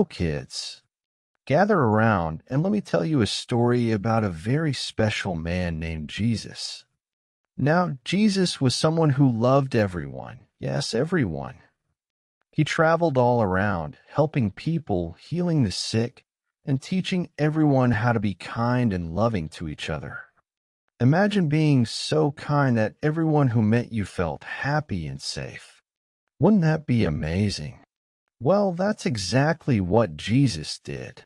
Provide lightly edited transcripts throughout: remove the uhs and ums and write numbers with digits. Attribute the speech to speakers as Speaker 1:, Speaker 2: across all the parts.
Speaker 1: So, kids, gather around and let me tell you a story about a very special man named Jesus. Now, Jesus was someone who loved everyone. Yes, everyone. He traveled all around, helping people, healing the sick, and teaching everyone how to be kind and loving to each other. Imagine being so kind that everyone who met you felt happy and safe. Wouldn't that be amazing? Well, that's exactly what Jesus did.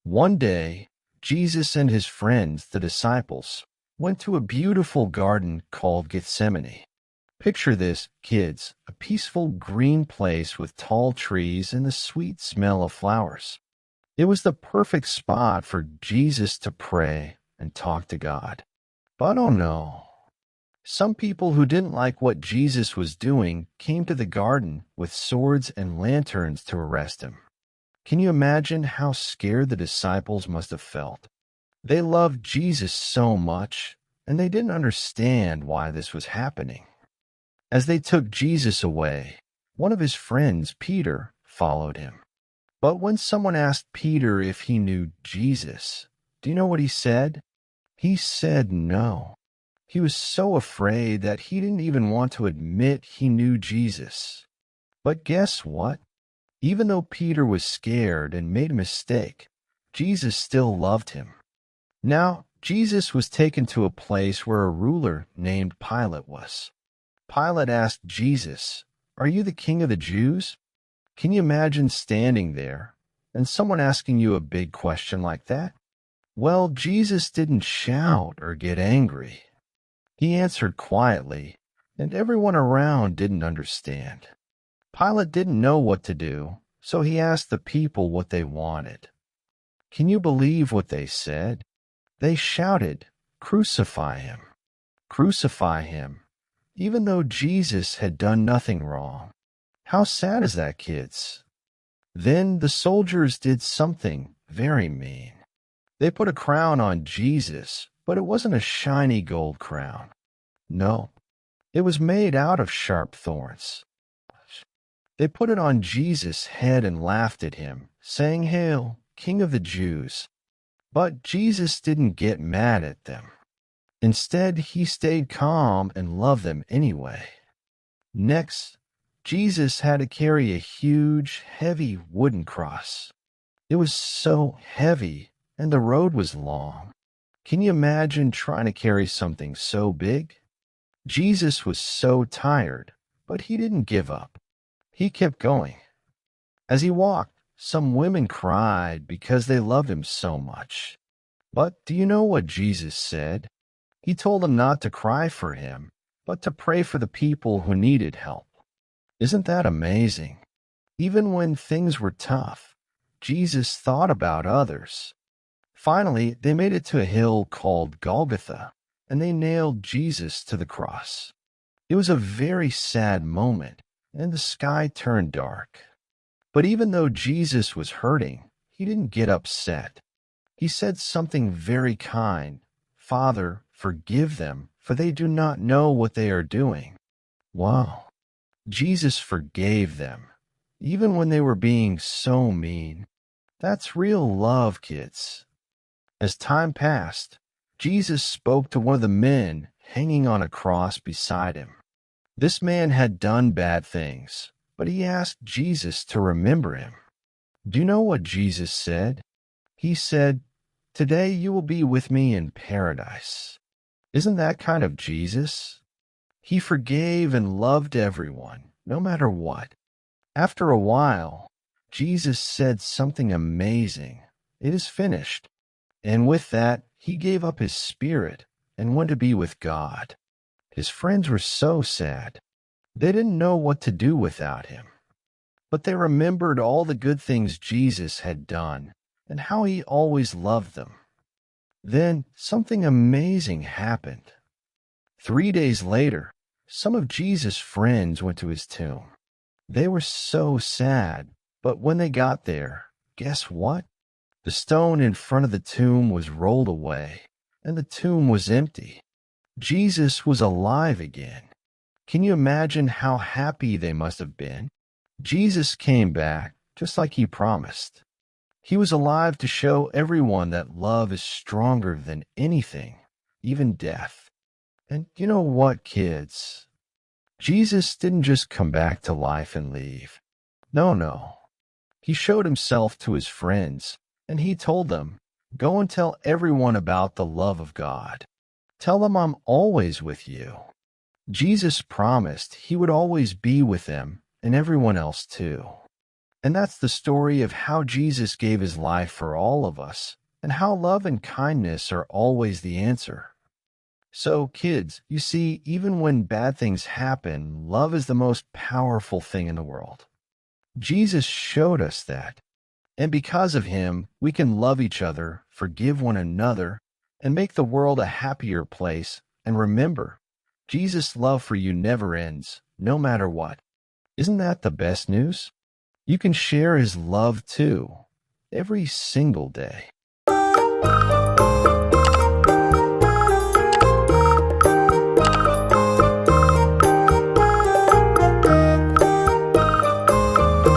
Speaker 1: One day, Jesus and his friends, the disciples, went to a beautiful garden called Gethsemane. Picture this, kids, a peaceful green place with tall trees and the sweet smell of flowers. It was the perfect spot for Jesus to pray and talk to God. But oh no, some people who didn't like what Jesus was doing came to the garden with swords and lanterns to arrest him. Can you imagine how scared the disciples must have felt? They loved Jesus so much, and they didn't understand why this was happening. As they took Jesus away, one of his friends, Peter, followed him. But when someone asked Peter if he knew Jesus, do you know what he said? He said no. He was so afraid that he didn't even want to admit he knew Jesus. But guess what? Even though Peter was scared and made a mistake, Jesus still loved him. Now, Jesus was taken to a place where a ruler named Pilate was. Pilate asked Jesus, "Are you the king of the Jews?" Can you imagine standing there and someone asking you a big question like that? Well, Jesus didn't shout or get angry. He answered quietly, and everyone around didn't understand. Pilate didn't know what to do, so he asked the people what they wanted. Can you believe what they said? They shouted, "Crucify him! Crucify him!" even though Jesus had done nothing wrong. How sad is that, kids? Then the soldiers did something very mean. They put a crown on Jesus, but it wasn't a shiny gold crown. No, it was made out of sharp thorns. They put it on Jesus' head and laughed at him, saying, "Hail, King of the Jews." But Jesus didn't get mad at them. Instead, he stayed calm and loved them anyway. Next, Jesus had to carry a huge, heavy wooden cross. It was so heavy, and the road was long. Can you imagine trying to carry something so big? Jesus was so tired, but he didn't give up. He kept going. As he walked, some women cried because they loved him so much. But do you know what Jesus said? He told them not to cry for him, but to pray for the people who needed help. Isn't that amazing? Even when things were tough, Jesus thought about others. Finally, they made it to a hill called Golgotha, and they nailed Jesus to the cross. It was a very sad moment, and the sky turned dark. But even though Jesus was hurting, he didn't get upset. He said something very kind. "Father, forgive them, for they do not know what they are doing." Wow. Jesus forgave them, even when they were being so mean. That's real love, kids. As time passed, Jesus spoke to one of the men hanging on a cross beside him. This man had done bad things, but he asked Jesus to remember him. Do you know what Jesus said? He said, "Today you will be with me in paradise." Isn't that kind of Jesus? He forgave and loved everyone, no matter what. After a while, Jesus said something amazing. "It is finished." And with that, he gave up his spirit and went to be with God. His friends were so sad. They didn't know what to do without him. But they remembered all the good things Jesus had done and how he always loved them. Then something amazing happened. 3 days later, some of Jesus' friends went to his tomb. They were so sad, but when they got there, guess what? The stone in front of the tomb was rolled away, and the tomb was empty. Jesus was alive again. Can you imagine how happy they must have been? Jesus came back, just like he promised. He was alive to show everyone that love is stronger than anything, even death. And you know what, kids? Jesus didn't just come back to life and leave. No, no. He showed himself to his friends, and he told them, "Go and tell everyone about the love of God. Tell them I'm always with you." Jesus promised he would always be with them and everyone else too. And that's the story of how Jesus gave his life for all of us, and how love and kindness are always the answer. So, kids, you see, even when bad things happen, love is the most powerful thing in the world. Jesus showed us that. And because of him, we can love each other, forgive one another, and make the world a happier place. And remember, Jesus' love for you never ends, no matter what. Isn't that the best news? You can share his love too, every single day.